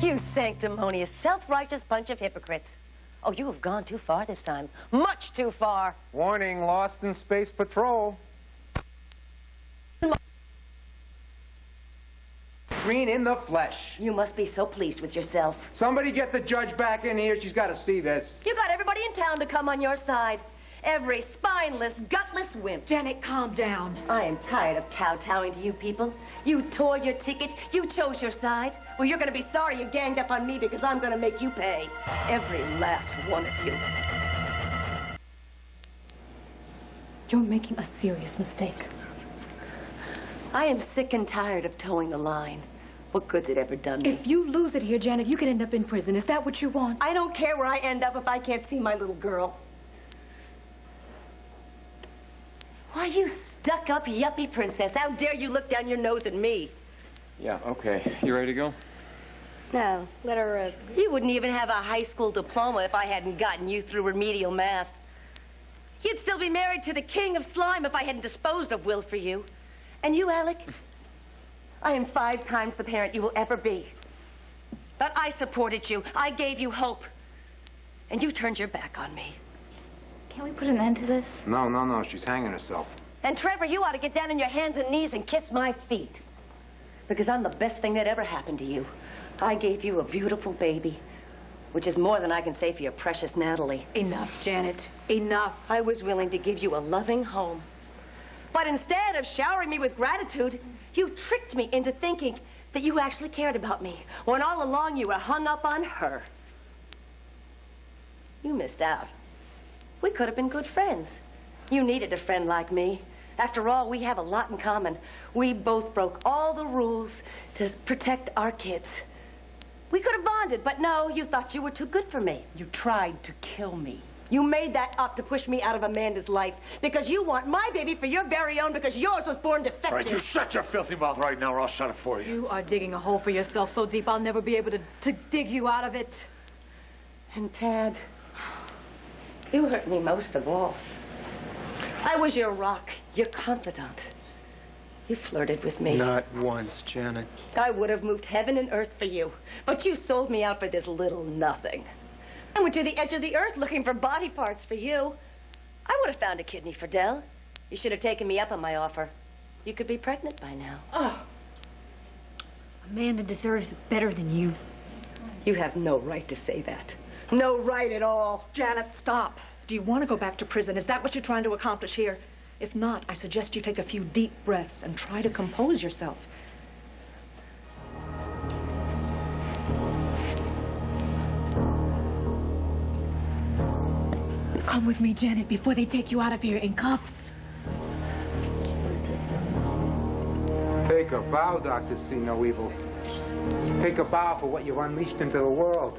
You sanctimonious, self-righteous bunch of hypocrites. Oh, you have gone too far this time. Much too far. Warning, lost in space patrol. Green in the flesh. You must be so pleased with yourself. Somebody get the judge back in here. She's got to see this. You got everybody in town to come on your side. Every spineless, gutless wimp. Janet, calm down. I am tired of kowtowing to you people. You tore your ticket. You chose your side. Well, you're going to be sorry you ganged up on me because I'm going to make you pay. Every last one of you. You're making a serious mistake. I am sick and tired of towing the line. What good's it ever done me? If you lose it here, Janet, you could end up in prison. Is that what you want? I don't care where I end up if I can't see my little girl. Why, you stuck-up yuppie princess. How dare you look down your nose at me? Yeah, okay. You ready to go? No, let her... You wouldn't even have a high school diploma if I hadn't gotten you through remedial math. You'd still be married to the king of slime if I hadn't disposed of Will for you. And you, Alec, I am 5 times the parent you will ever be. But I supported you. I gave you hope. And you turned your back on me. Can't we put an end to this? No. She's hanging herself. And Trevor, you ought to get down on your hands and knees and kiss my feet. Because I'm the best thing that ever happened to you. I gave you a beautiful baby, which is more than I can say for your precious Natalie. Enough, Janet. Enough. I was willing to give you a loving home. But instead of showering me with gratitude, you tricked me into thinking that you actually cared about me, when all along you were hung up on her. You missed out. We could have been good friends. You needed a friend like me. After all, we have a lot in common. We both broke all the rules to protect our kids. We could have bonded, but no, you thought you were too good for me. You tried to kill me. You made that up to push me out of Amanda's life because you want my baby for your very own because yours was born defective. All right, you shut your filthy mouth right now or I'll shut it for you. You are digging a hole for yourself so deep I'll never be able to dig you out of it. And Tad, you hurt me most of all. I was your rock, your confidant. You flirted with me. Not once, Janet. I would have moved heaven and earth for you, but you sold me out for this little nothing. I went to the edge of the earth looking for body parts for you. I would have found a kidney for Dell. You should have taken me up on my offer. You could be pregnant by now. Oh. Amanda deserves better than you. You have no right to say that. No right at all. Janet, stop. Do you want to go back to prison? Is that what you're trying to accomplish here? If not, I suggest you take a few deep breaths and try to compose yourself. Come with me, Janet, before they take you out of here in cuffs. Take a bow, Dr. See No Evil. Take a bow for what you've unleashed into the world.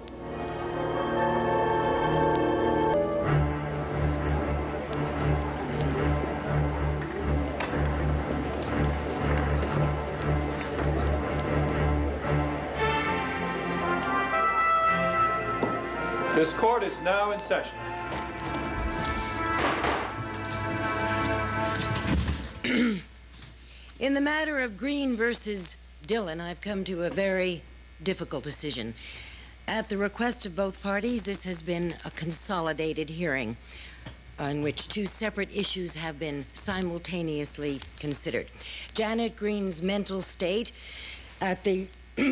This court is now in session. In the matter of Green versus Dillon, I've come to a very difficult decision. At the request of both parties, this has been a consolidated hearing on which 2 separate issues have been simultaneously considered. Janet Green's mental state at the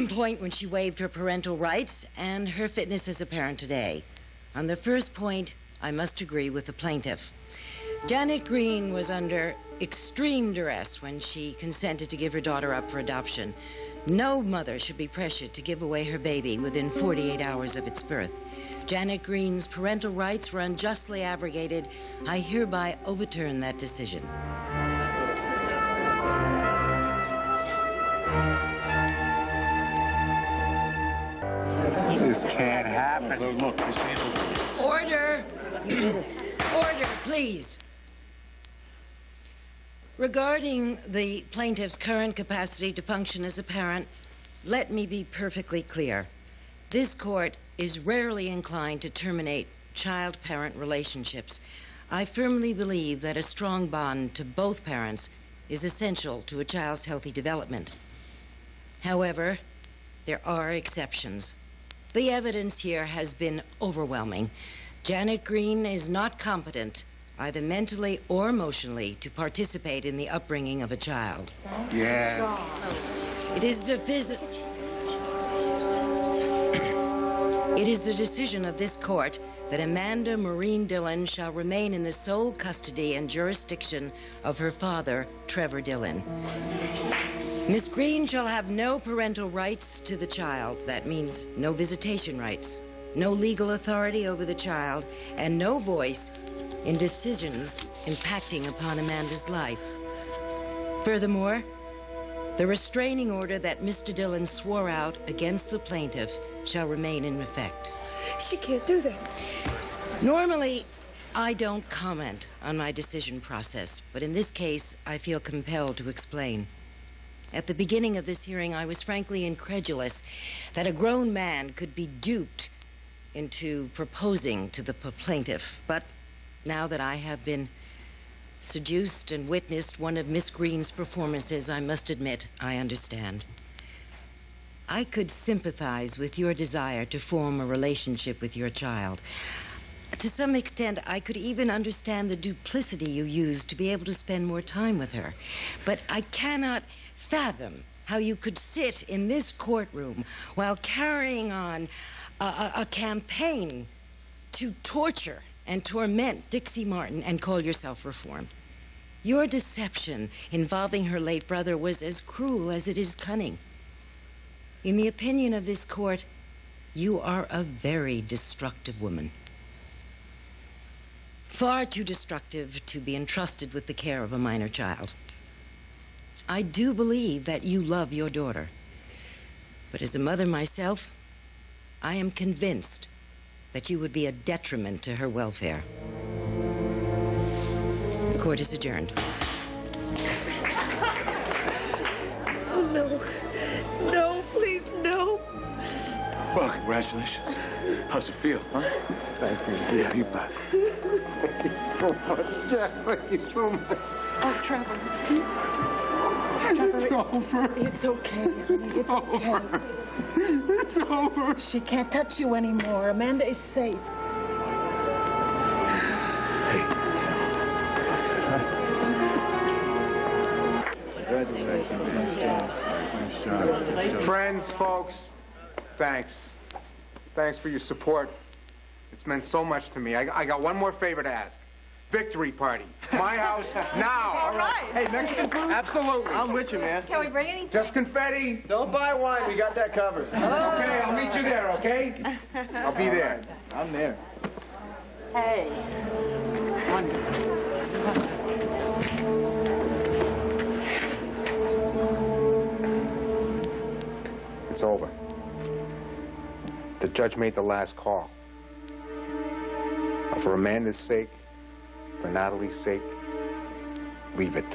point when she waived her parental rights and her fitness as a parent today. On the first point, I must agree with the plaintiff. Janet Green was under extreme duress when she consented to give her daughter up for adoption. No mother should be pressured to give away her baby within 48 hours of its birth. Janet Green's parental rights were unjustly abrogated. I hereby overturn that decision. This can't happen. Look, this ain't over. Order! Order, please. Regarding the plaintiff's current capacity to function as a parent, let me be perfectly clear. This court is rarely inclined to terminate child-parent relationships. I firmly believe that a strong bond to both parents is essential to a child's healthy development. However, there are exceptions. The evidence here has been overwhelming. Janet Green is not competent, either mentally or emotionally, to participate in the upbringing of a child. Yeah. It is the decision of this court that Amanda Maureen Dillon shall remain in the sole custody and jurisdiction of her father, Trevor Dillon. Miss Green shall have no parental rights to the child. That means no visitation rights, no legal authority over the child, and no voice in decisions impacting upon Amanda's life. Furthermore, the restraining order that Mr. Dillon swore out against the plaintiff shall remain in effect. She can't do that. Normally, I don't comment on my decision process, but in this case, I feel compelled to explain. At the beginning of this hearing, I was frankly incredulous that a grown man could be duped into proposing to the plaintiff. But now that I have been seduced and witnessed one of Miss Green's performances, I must admit I understand. I could sympathize with your desire to form a relationship with your child. To some extent, I could even understand the duplicity you used to be able to spend more time with her. But I cannot fathom how you could sit in this courtroom while carrying on a campaign to torture and torment Dixie Martin and call yourself reformed. Your deception involving her late brother was as cruel as it is cunning. In the opinion of this court, you are a very destructive woman. Far too destructive to be entrusted with the care of a minor child. I do believe that you love your daughter. But as a mother myself, I am convinced that you would be a detriment to her welfare. The court is adjourned. Oh, no. No, please, no. Well, congratulations. How's it feel, huh? Thank you. Yeah, you bet. Thank you so much, Jack. Thank you so much. Oh, Trevor. It's over. It's okay, honey. It's okay. It's over. She can't touch you anymore. Amanda is safe. Friends, folks, thanks. Thanks for your support. It's meant so much to me. I got one more favor to ask. Victory party. My house now. All right. Hey, Mexican food? Absolutely. I'm with you, man. Can we bring anything? Just confetti. Don't buy wine. We got that covered. Okay, I'll meet you there, okay? I'll be there. I'm there. Hey. It's over. The judge made the last call. For Amanda's sake, for Natalie's sake, leave it.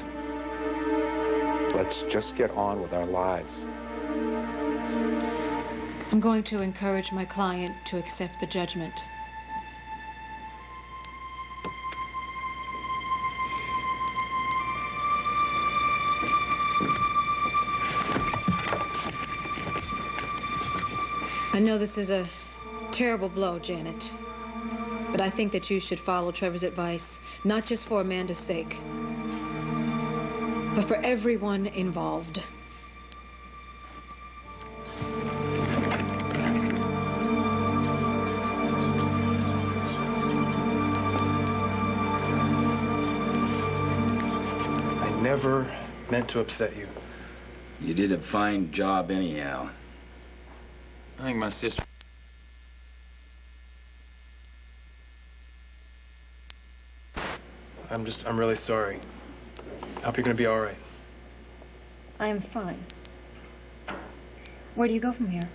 Let's just get on with our lives. I'm going to encourage my client to accept the judgment. I know this is a terrible blow, Janet, but I think that you should follow Trevor's advice, not just for Amanda's sake, but for everyone involved. I never meant to upset you. You did a fine job anyhow. I think my sister... I'm really sorry. I hope you're gonna be all right. I am fine. Where do you go from here?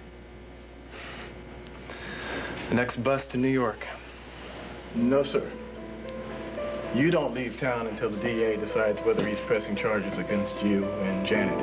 The next bus to New York. No, sir. You don't leave town until the DA decides whether he's pressing charges against you and Janet.